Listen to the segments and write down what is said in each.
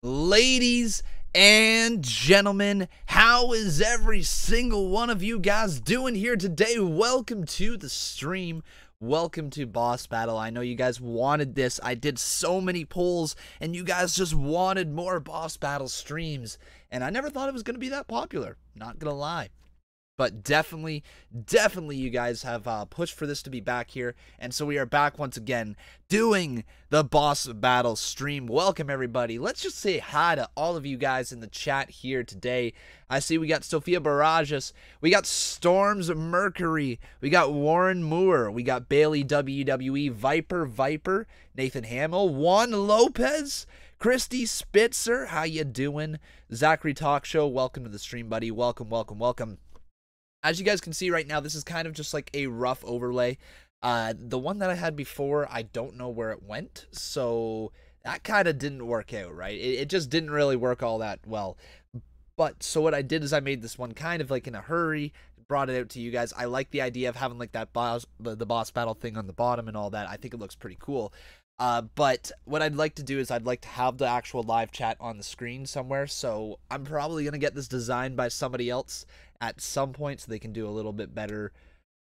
Ladies and gentlemen, how is every single one of you guys doing here today? Welcome to the stream. Welcome to Boss Battle. I know you guys wanted this. I did so many polls, and you guys just wanted more Boss Battle streams. And I never thought it was going to be that popular. Not going to lie. But definitely you guys have pushed for this to be back here. And so we are back once again doing the Boss Battle stream. Welcome, everybody. Let's just say hi to all of you guys in the chat here today. I see we got Sophia Barajas. We got Storms Mercury. We got Warren Moore. We got Bailey WWE. Viper. Nathan Hamill. Juan Lopez. Christy Spitzer. How you doing? Zachary Talk Show. Welcome to the stream, buddy. Welcome. As you guys can see right now, this is kind of just like a rough overlay. The one that I had before, I don't know where it went, so that kind of didn't work out, right? It just didn't really work all that well. But, so what I did is I made this one kind of like in a hurry, brought it out to you guys. I like the idea of having like that the boss battle thing on the bottom and all that. I think it looks pretty cool. But what I'd like to do is I'd like to have the actual live chat on the screen somewhere, so I'm probably going to get this designed by somebody else at some point so they can do a little bit better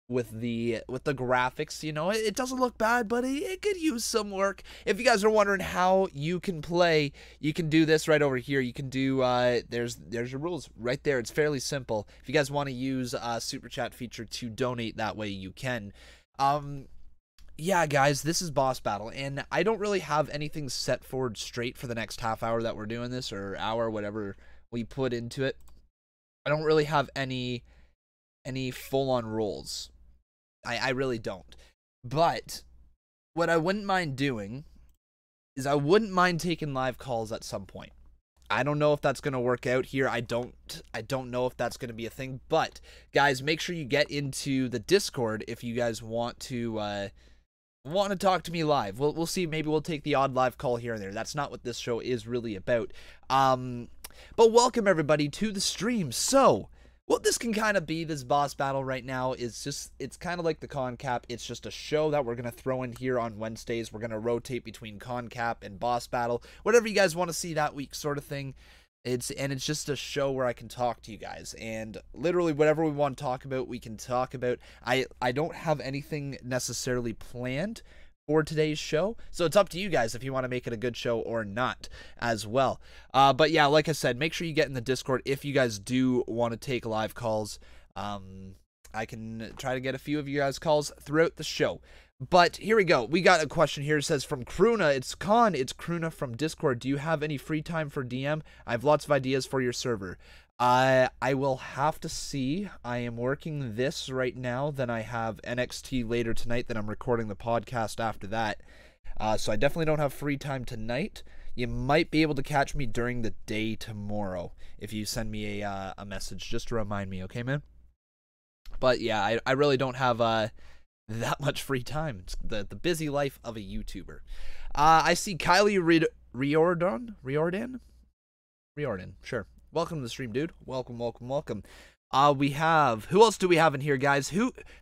with the graphics. You know, it doesn't look bad, but it could use some work. If you guys are wondering how you can play, you can do this right over here. You can do, there's your rules right there. It's fairly simple. If you guys want to use a super chat feature to donate that way, you can. Yeah, guys, this is Boss Battle, and I don't really have anything set forward straight for the next half hour that we're doing this, or hour, whatever we put into it. I don't really have any full-on roles. I really don't. But what I wouldn't mind doing is I wouldn't mind taking live calls at some point. I don't know if that's going to work out here. I don't know if that's going to be a thing, but guys, make sure you get into the Discord if you guys want to talk to me live. We'll see. Maybe we'll take the odd live call here and there. That's not what this show is really about. But welcome everybody to the stream. So what this can kind of be, this boss battle right now, is just, it's kind of like the ConCap. It's just a show that we're going to throw in here on Wednesdays. We're going to rotate between ConCap and boss battle, whatever you guys want to see that week, sort of thing. It's just a show where I can talk to you guys, and literally whatever we want to talk about, we can talk about. I don't have anything necessarily planned for today's show, so it's up to you guys if you want to make it a good show or not as well. But yeah, like I said, make sure you get in the Discord if you guys do want to take live calls. I can try to get a few of you guys calls throughout the show. But here we go. We got a question here. It says from Kruna. It's Kruna from Discord. Do you have any free time for DM? I have lots of ideas for your server. I will have to see. I am working this right now. Then I have NXT later tonight. Then I'm recording the podcast after that. So I definitely don't have free time tonight. You might be able to catch me during the day tomorrow if you send me a message just to remind me. Okay, man? But yeah, I really don't have that much free time. It's the busy life of a YouTuber. I see Kylie Riordan, sure. Welcome to the stream, dude. Welcome. We have, who else do we have in here, guys?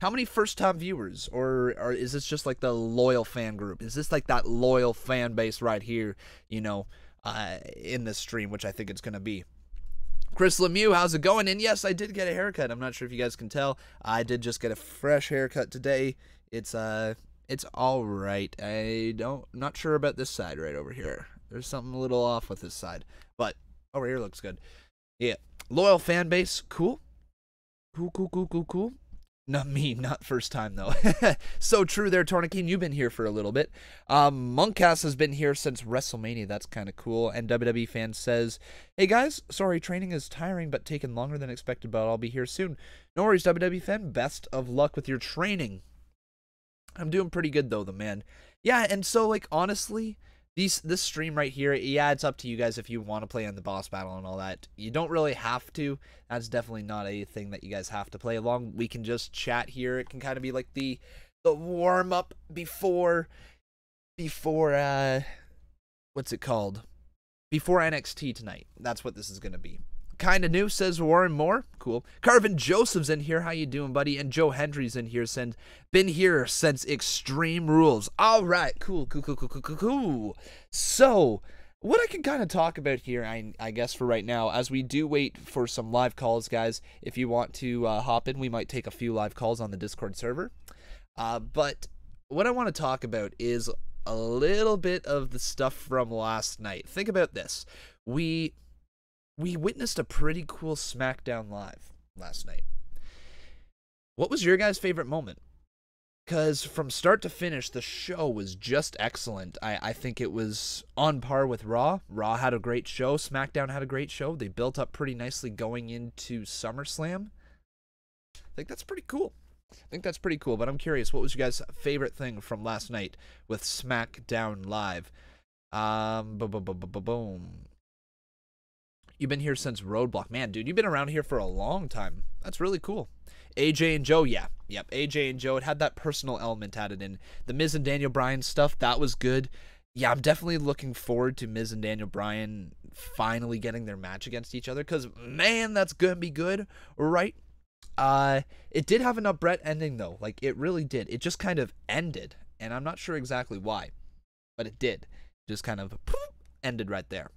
How many first-time viewers? Or is this just like the loyal fan group? Is this like that loyal fan base right here, you know, in this stream, which I think it's going to be? Chris Lemieux, how's it going? And yes, I did get a haircut. I'm not sure if you guys can tell. I did just get a fresh haircut today. It's all right. Not sure about this side right over here. There's something a little off with this side, but over here looks good. Yeah, loyal fan base, cool. Cool. Not me, not first time though. So true there, Tornikin. You've been here for a little bit. Monkcast has been here since WrestleMania. That's kind of cool. And WWE fan says, hey guys, sorry, training is tiring but taking longer than expected, but I'll be here soon. No worries, WWE fan. Best of luck with your training. I'm doing pretty good though, man. Yeah, and so like honestly, this stream right here, yeah, it's up to you guys if you want to play on the boss battle and all that. You don't really have to. That's definitely not a thing that you guys have to play along. We can just chat here. It can kind of be like the warm up before what's it called? Before NXT tonight. That's what this is going to be. Kinda new, says Warren Moore. Cool. Carvin Joseph's in here. How you doing, buddy? And Joe Hendry's in here. Been here since Extreme Rules. All right. Cool. So, what I can kind of talk about here, I guess for right now, as we do wait for some live calls, guys, if you want to hop in, we might take a few live calls on the Discord server. But what I want to talk about is a little bit of the stuff from last night. Think about this. We witnessed a pretty cool Smackdown live last night. What was your guys' favorite moment? Because from start to finish, the show was just excellent. I think it was on par with Raw. Raw had a great show. SmackDown had a great show. They built up pretty nicely going into SummerSlam. I think that's pretty cool. But I'm curious, what was your guys' favorite thing from last night with SmackDown Live? Boom. You've been here since Roadblock. Man, dude, you've been around here for a long time. That's really cool. AJ and Joe, yeah. Yep, AJ and Joe. It had that personal element added in. The Miz and Daniel Bryan stuff, that was good. Yeah, I'm definitely looking forward to Miz and Daniel Bryan finally getting their match against each other, because, man, that's going to be good, right? It did have an abrupt ending, though. Like, it really did. It just kind of ended, and I'm not sure exactly why, but it did. Just kind of ended right there.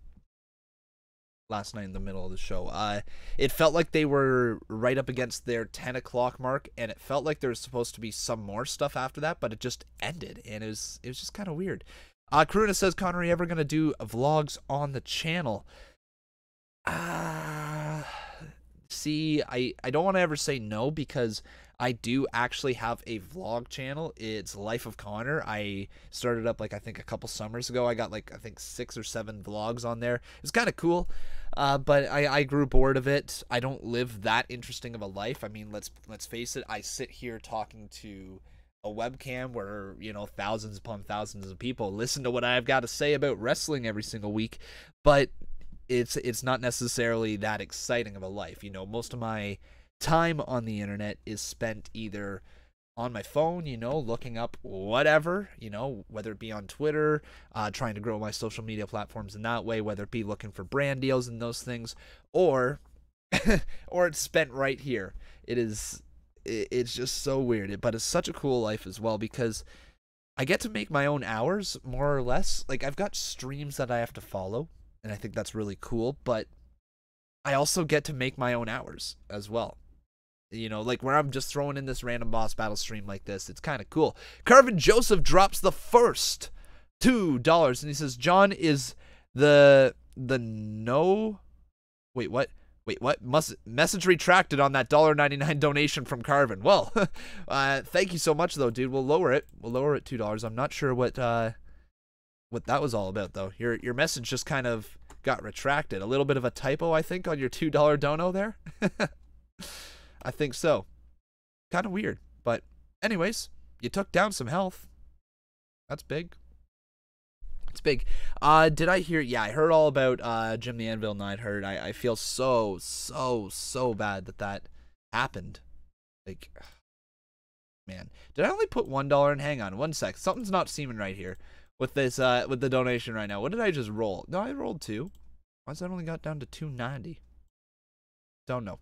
Last night in the middle of the show. It felt like they were right up against their 10 o'clock mark, and it felt like there was supposed to be some more stuff after that, but it just ended, and it was just kind of weird. Karuna says, Connor, are you ever going to do vlogs on the channel? See, I don't want to ever say no, because I do actually have a vlog channel. It's Life of Connor. I started up, like, I think a couple summers ago. I got, like, I think 6 or 7 vlogs on there. It's kind of cool, but I grew bored of it. I don't live that interesting of a life. I mean, let's face it. I sit here talking to a webcam where, you know, thousands upon thousands of people listen to what I've got to say about wrestling every single week, but it's not necessarily that exciting of a life. You know, most of my time on the internet is spent either on my phone, you know, looking up whatever, you know, whether it be on Twitter, trying to grow my social media platforms in that way, whether it be looking for brand deals and those things, or it's spent right here. It's just so weird, but it's such a cool life as well, because I get to make my own hours, more or less. Like, I've got streams that I have to follow, and I think that's really cool, but I also get to make my own hours as well. You know, like where I'm just throwing in this random boss battle stream like this. It's kind of cool. Carvin Joseph drops the first $2, and he says, John is the no... Wait, what? Message retracted on that $1.99 donation from Carvin. Well, thank you so much, though, dude. We'll lower it. We'll lower it $2. I'm not sure what that was all about, though. Your message just kind of got retracted. A little bit of a typo, I think, on your $2 dono there. I think so. Kind of weird. But anyways, you took down some health. That's big. It's big. Did I hear? Yeah, I heard all about Jim the Anvil Neidhart. I feel so bad that happened. Like, man. Did I only put $1 in? Hang on one sec. Something's not seeming right here with this with the donation right now. What did I just roll? No, I rolled 2. Why has that only got down to $2.90? Don't know.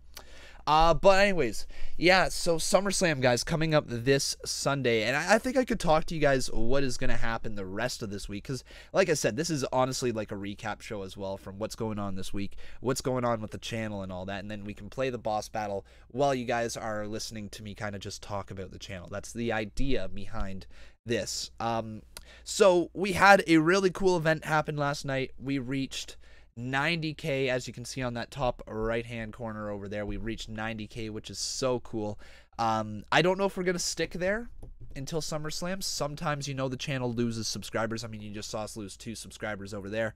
But anyways, yeah, so SummerSlam, guys, coming up this Sunday, and I think I could talk to you guys what is going to happen the rest of this week, because, like I said, this is honestly like a recap show as well from what's going on this week, what's going on with the channel and all that, and then we can play the boss battle while you guys are listening to me kind of just talk about the channel. That's the idea behind this. So we had a really cool event happen last night. We reached 90K, as you can see on that top right hand corner over there. We reached 90K, which is so cool. I don't know if we're gonna stick there until SummerSlam. Sometimes, you know, the channel loses subscribers. I mean, you just saw us lose 2 subscribers over there.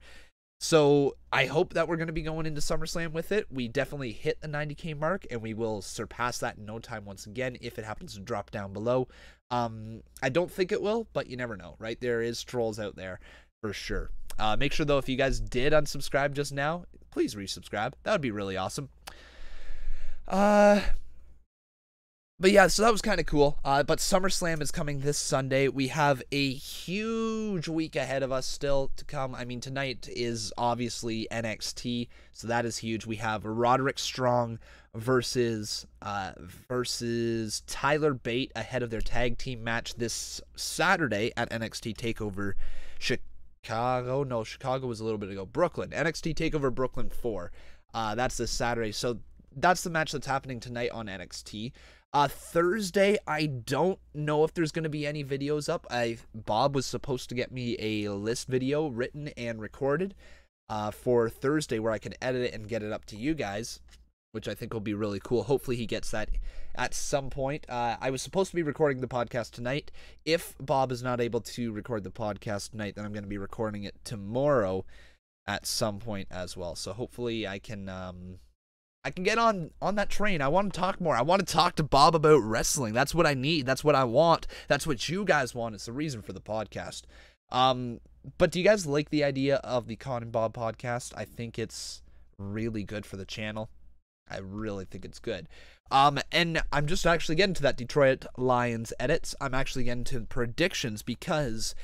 So I hope that we're going to be going into SummerSlam with it. We definitely hit the 90K mark, and we will surpass that in no time once again if it happens to drop down below. I don't think it will, but you never know, right? There is trolls out there for sure. Make sure, though, if you guys did unsubscribe just now, please resubscribe. That would be really awesome. But yeah, so that was kind of cool. But SummerSlam is coming this Sunday. We have a huge week ahead of us still to come. I mean, tonight is obviously NXT, so that is huge. We have Roderick Strong versus Tyler Bate ahead of their tag team match this Saturday at NXT TakeOver Chicago. No, Chicago was a little bit ago. Brooklyn. NXT TakeOver Brooklyn 4. That's this Saturday. So that's the match that's happening tonight on NXT. Thursday, I don't know if there's going to be any videos up. Bob was supposed to get me a list video written and recorded for Thursday where I can edit it and get it up to you guys, which I think will be really cool. Hopefully he gets that at some point. I was supposed to be recording the podcast tonight. If Bob is not able to record the podcast tonight, then I'm going to be recording it tomorrow at some point as well. So hopefully I can get on that train. I want to talk more. I want to talk to Bob about wrestling. That's what I need. That's what I want. That's what you guys want. It's the reason for the podcast. But do you guys like the idea of the Con and Bob podcast? I think it's really good for the channel. I really think it's good. And I'm just actually getting to that Detroit Lions edits. I'm actually getting to predictions because...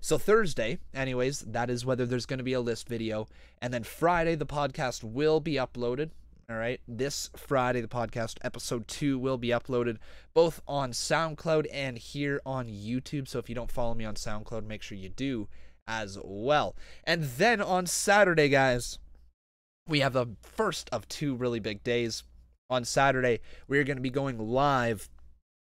So Thursday, anyways, that is whether there's going to be a list video. And then Friday, the podcast will be uploaded. All right, this Friday, the podcast episode 2 will be uploaded both on SoundCloud and here on YouTube. So if you don't follow me on SoundCloud, make sure you do as well. And then on Saturday, guys, we have the first of 2 really big days. On Saturday, we're going to be going live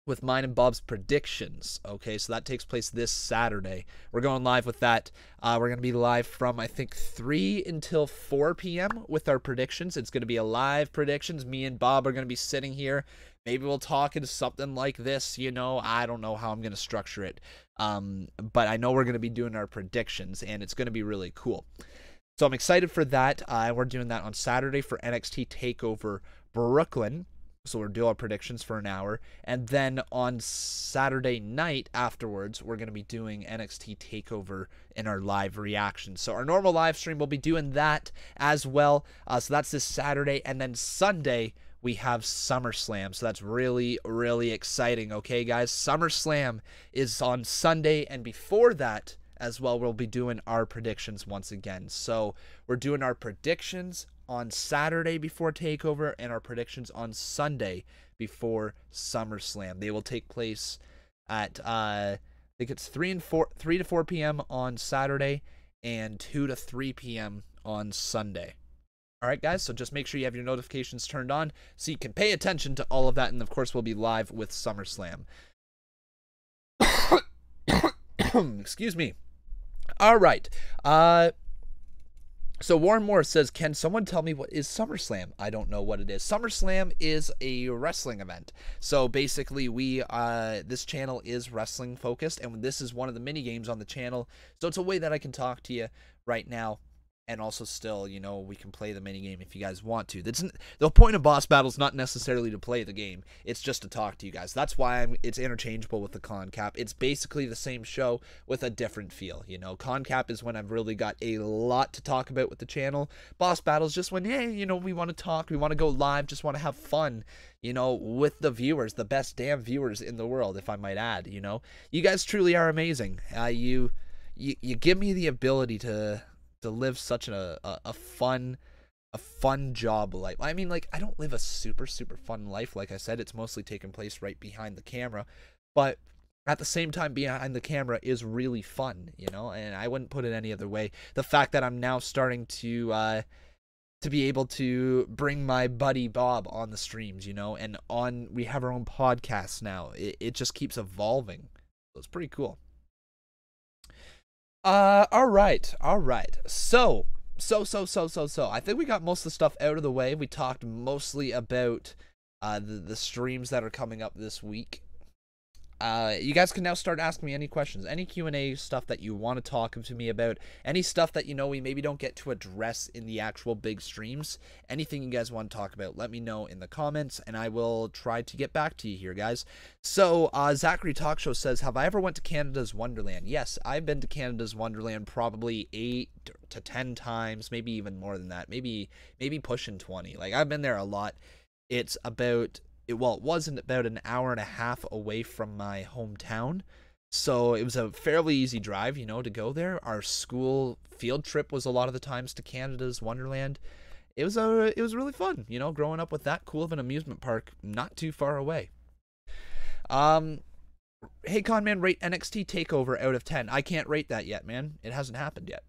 with mine and Bob's predictions. Okay, so that takes place this Saturday. We're going live with that. We're going to be live from, I think, 3 until 4 p.m. with our predictions. It's going to be a live predictions. Me and Bob are going to be sitting here. Maybe we'll talk into something like this, you know. I don't know how I'm going to structure it. But I know we're going to be doing our predictions, and it's going to be really cool. So I'm excited for that. We're doing that on Saturday for NXT TakeOver Brooklyn. So we'll do our predictions for an hour. And then on Saturday night afterwards, we're going to be doing NXT TakeOver in our live reaction. So our normal live stream, we'll be doing that as well. So that's this Saturday. And then Sunday, we have SummerSlam. So that's really, really exciting. Okay, guys? SummerSlam is on Sunday. And before that as well, we'll be doing our predictions once again. So we're doing our predictions on Saturday before TakeOver and our predictions on Sunday before SummerSlam. They will take place at I think it's 3 to 4 p.m. on Saturday and 2 to 3 p.m. on Sunday. All right, guys, so just make sure you have your notifications turned on so you can pay attention to all of that, and of course we'll be live with SummerSlam. Excuse me. All right. So Warren Moore says, can someone tell me what is SummerSlam? I don't know what it is. SummerSlam is a wrestling event. So basically this channel is wrestling focused, and this is one of the mini games on the channel. So it's a way that I can talk to you right now. And also still, you know, we can play the mini game if you guys want to. The point of Boss Battle is not necessarily to play the game. It's just to talk to you guys. That's why it's interchangeable with the Con Cap. It's basically the same show with a different feel. You know, Con Cap is when I've really got a lot to talk about with the channel. Boss Battle is just when, hey, you know, we want to talk. We want to go live. Just want to have fun, you know, with the viewers. The best damn viewers in the world, if I might add, you know. You guys truly are amazing. You give me the ability to live such a fun job life. I mean, like, I don't live a super fun life. Like I said, it's mostly taking place right behind the camera, but at the same time, behind the camera is really fun, you know, and I wouldn't put it any other way. The fact that I'm now starting to be able to bring my buddy Bob on the streams, you know, and we have our own podcast now. It just keeps evolving. So it's pretty cool. All right. So, I think we got most of the stuff out of the way. We talked mostly about, the streams that are coming up this week. You guys can now start asking me any questions, any Q&A stuff that you want to talk to me about, any stuff that, you know, we maybe don't get to address in the actual big streams. Anything you guys want to talk about, let me know in the comments, and I will try to get back to you here, guys. So, Zachary Talk Show says, have I ever went to Canada's Wonderland? Yes, I've been to Canada's Wonderland probably 8 to 10 times, maybe even more than that, maybe pushing 20. Like, I've been there a lot. It's about... it wasn't about an hour and a half away from my hometown, so it was a fairly easy drive, you know, to go there. Our school field trip was a lot of the times to Canada's Wonderland. It was really fun, you know, growing up with that cool of an amusement park not too far away. Hey, Conman, rate NXT TakeOver out of 10. I can't rate that yet, man. It hasn't happened yet.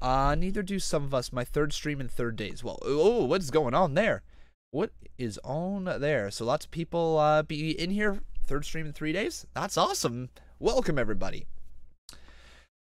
Neither do some of us. My third stream in 3 days. Well, oh, what's going on there? What is on there? So lots of people be in here. Third stream in 3 days? That's awesome. Welcome, everybody.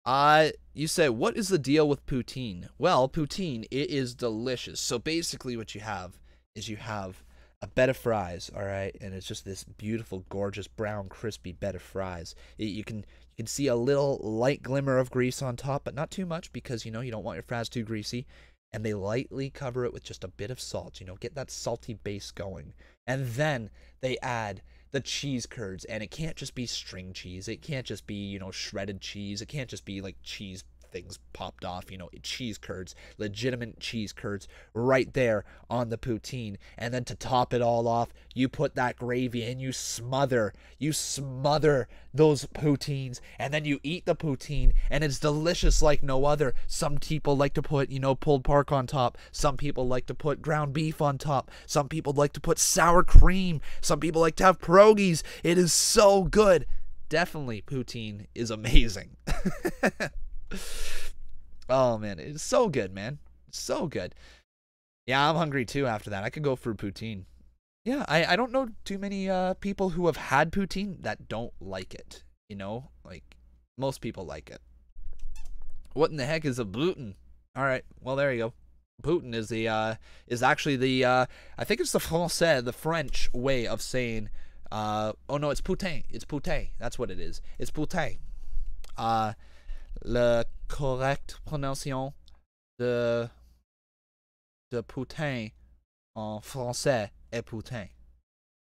You say, what is the deal with poutine? Well, poutine, it is delicious. So basically what you have is you have a bed of fries, all right? And it's just this beautiful, gorgeous, brown, crispy bed of fries. You can see a little light glimmer of grease on top, but not too much because, you know, you don't want your fries too greasy. And they lightly cover it with just a bit of salt, you know, get that salty base going. And then they add the cheese curds, and it can't just be string cheese. It can't just be, you know, shredded cheese. It can't just be like cheese things popped off, you know, cheese curds, legitimate cheese curds right there on the poutine. And then to top it all off, you put that gravy and you smother those poutines, and then you eat the poutine, and it's delicious like no other. Some people like to put, you know, pulled pork on top. Some people like to put ground beef on top. Some people like to put sour cream. Some people like to have pierogies. It is so good. Definitely, poutine is amazing. Oh man, it's so good, man. So good. Yeah, I'm hungry too after that. I could go for poutine. Yeah, I don't know too many people who have had poutine that don't like it. You know, like most people like it. What in the heck is a Putin? All right, well there you go. Putin is the is actually the I think it's the Français, the French way of saying oh no, it's putain. It's putain. That's what it is. It's putain. Le correct prononciation de putain en français est putain.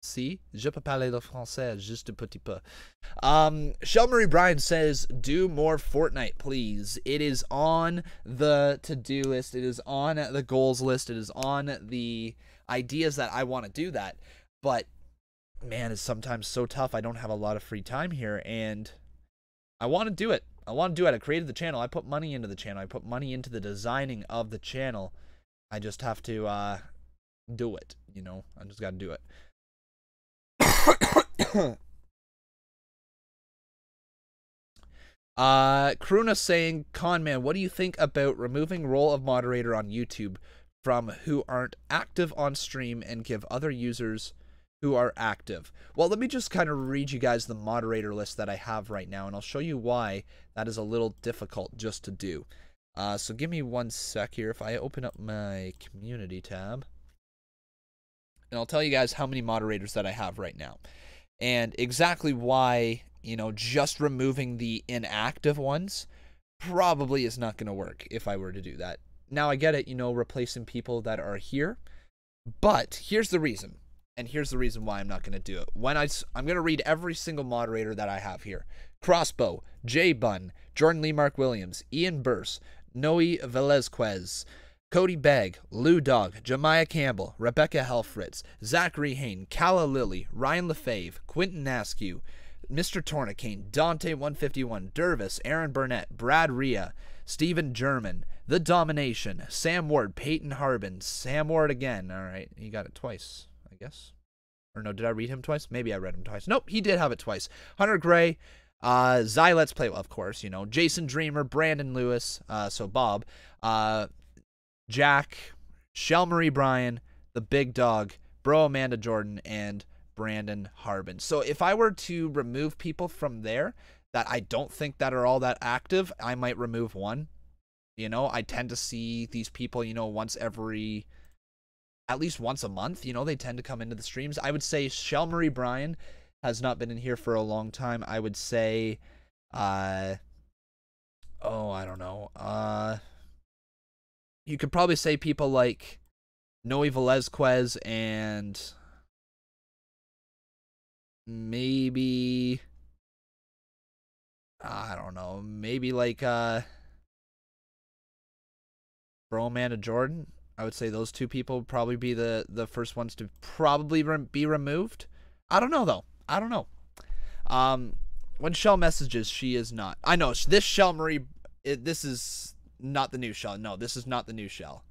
Si, je peux parler le français juste un petit peu. Shell Bryan says, do more Fortnite, please. It is on the to-do list. It is on the goals list. It is on the ideas that I want to do that. But, man, it's sometimes so tough. I don't have a lot of free time here, and I want to do it. I created the channel. I put money into the channel. I put money into the designing of the channel. I just have to do it, you know. I just got to do it. Kruna saying, Conman, what do you think about removing role of moderator on YouTube from who aren't active on stream and give other users who are active? Well, let me just kind of read you guys the moderator list that I have right now, and I'll show you why that is a little difficult just to do. So give me 1 sec here. If I open up my community tab, and I'll tell you guys how many moderators that I have right now, and exactly why, you know, just removing the inactive ones probably is not going to work if I were to do that. Now, I get it, you know, replacing people that are here, but here's the reason. And here's the reason why I'm not going to do it. I'm going to read every single moderator that I have here. Crossbow, Jay Bunn, Jordan Lee Mark Williams, Ian Burse, Noe Velezquez, Cody Begg, Lou Dog, Jemiah Campbell, Rebecca Helfritz, Zachary Hain, Calla Lilly, Ryan Lefebvre, Quentin Askew, Mr. Tornicane, Dante151, Dervis, Aaron Burnett, Brad Rhea, Stephen German, The Domination, Sam Ward, Peyton Harbin, Sam Ward again. All right, he got it twice, I guess. Or no, did I read him twice? Maybe I read him twice. Nope, he did have it twice. Hunter Gray, Zy Let's Play, of course, you know, Jason Dreamer, Brandon Lewis, so Bob, Jack, Shell Marie Bryan, The Big Dog, Bro Amanda Jordan, and Brandon Harbin. So if I were to remove people from there that I don't think that are all that active, I might remove one. You know, I tend to see these people, you know, at least once a month, you know, they tend to come into the streams. I would say Shell Marie Bryan has not been in here for a long time. I would say, I don't know. You could probably say people like Noe Velezquez and maybe, I don't know, maybe like Bro Amanda Jordan. I would say those two people would probably be the first ones to probably be removed. I don't know, though. I don't know. When Shell messages, she is not. I know, this Shell Marie, this is Not the new Shell. No, this is not the new Shell.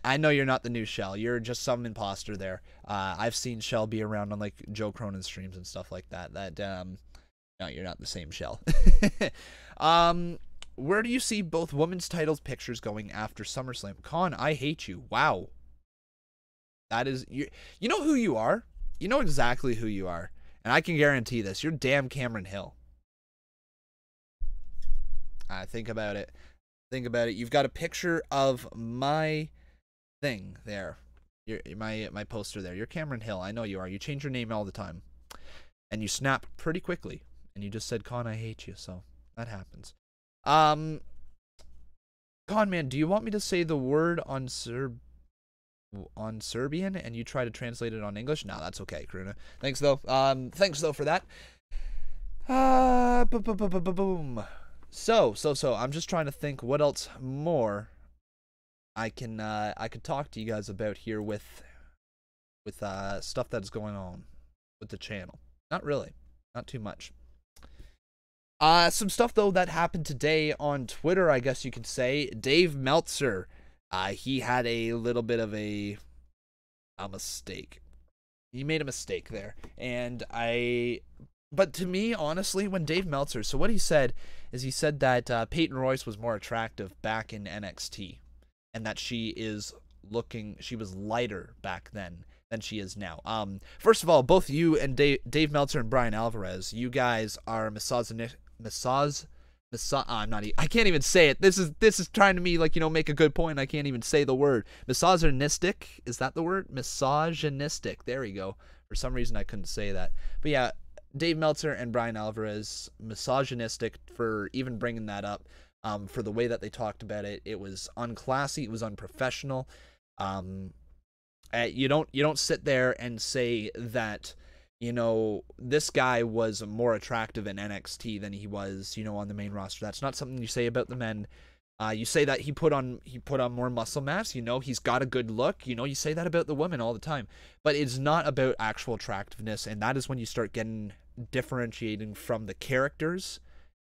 I know you're not the new Shell. You're just some imposter there. I've seen Shell be around on like Joe Cronin streams and stuff like that. No, you're not the same Shell. Where do you see both women's titles pictures going after SummerSlam? Con, I hate you. Wow. That is you know who you are? You know exactly who you are. And I can guarantee this. You're damn Cameron Hill. Think about it. Think about it. You've got a picture of my thing there. My poster there. You're Cameron Hill. I know you are. You change your name all the time. And you snap pretty quickly. And you just said, Con, I hate you. So that happens. Conman, do you want me to say the word on Serbian and you try to translate it on English? No, that's okay, Karuna. Thanks though. Thanks though for that. Boom. So I'm just trying to think what else more I could talk to you guys about here with stuff that's going on with the channel. Not really. Not too much. Some stuff though that happened today on Twitter, I guess you could say. Dave Meltzer, he had a little bit of a mistake. He made a mistake there, but to me, honestly, when Dave Meltzer, so what he said is he said that Peyton Royce was more attractive back in NXT, and that she was lighter back then than she is now. First of all, both you and Dave Meltzer and Brian Alvarez, you guys are I can't even say it. This is trying to me like, make a good point. I can't even say the word. Misogynistic, is that the word? Misogynistic. There we go. For some reason I couldn't say that. But yeah, Dave Meltzer and Brian Alvarez, misogynistic for even bringing that up. For the way that they talked about it, it was unclassy, it was unprofessional. You don't sit there and say that, this guy was more attractive in NXT than he was, on the main roster. That's not something you say about the men. You say that he put on more muscle mass, he's got a good look, you say that about the women all the time. But it's not about actual attractiveness, and that is when you start getting differentiating from the characters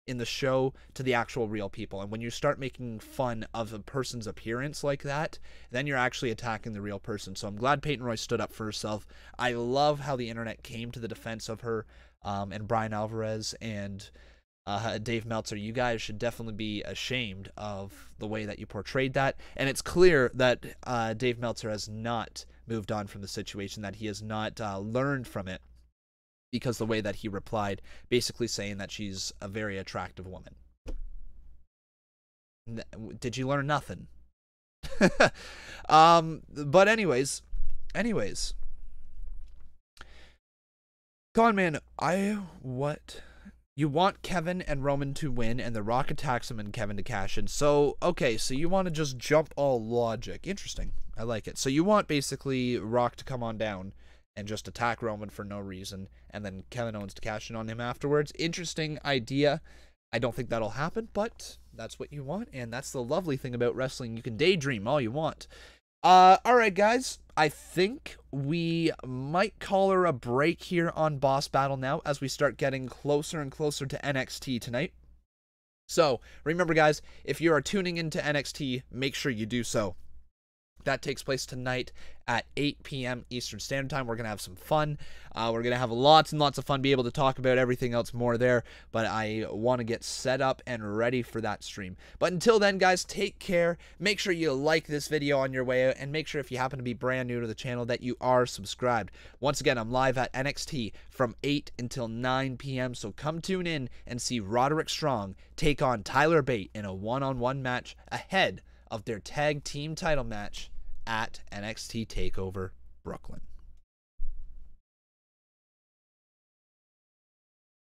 in the show to the actual real people. And when you start making fun of a person's appearance like that, then you're actually attacking the real person. So I'm glad Peyton Royce stood up for herself. I love how the internet came to the defense of her, and Brian Alvarez and Dave Meltzer. You guys should definitely be ashamed of the way that you portrayed that. And it's clear that Dave Meltzer has not moved on from the situation, that he has not learned from it, because the way that he replied, basically saying that she's a very attractive woman. Did you learn nothing? But anyways. Conman, you want Kevin and Roman to win, and The Rock attacks him and Kevin to cash in. So, okay, so you want to just jump all logic. Interesting. I like it. So you want basically Rock to come on down and just attack Roman for no reason, and then Kevin Owens to cash in on him afterwards. Interesting idea. I don't think that'll happen, but that's what you want, and that's the lovely thing about wrestling. You can daydream all you want. Alright, guys. I think we might call her a break here on Boss Battle now, as we start getting closer and closer to NXT tonight. So, remember, guys, if you are tuning into NXT, make sure you do so. That takes place tonight at 8 p.m. Eastern Standard Time. We're going to have some fun. We're going to have lots and lots of fun, be able to talk about everything else more there. But I want to get set up and ready for that stream. But until then, guys, take care. Make sure you like this video on your way out. And make sure, if you happen to be brand new to the channel, that you are subscribed. Once again, I'm live at NXT from 8 until 9 p.m. So come tune in and see Roderick Strong take on Tyler Bate in a one-on-one match ahead of their tag team title match at NXT TakeOver Brooklyn.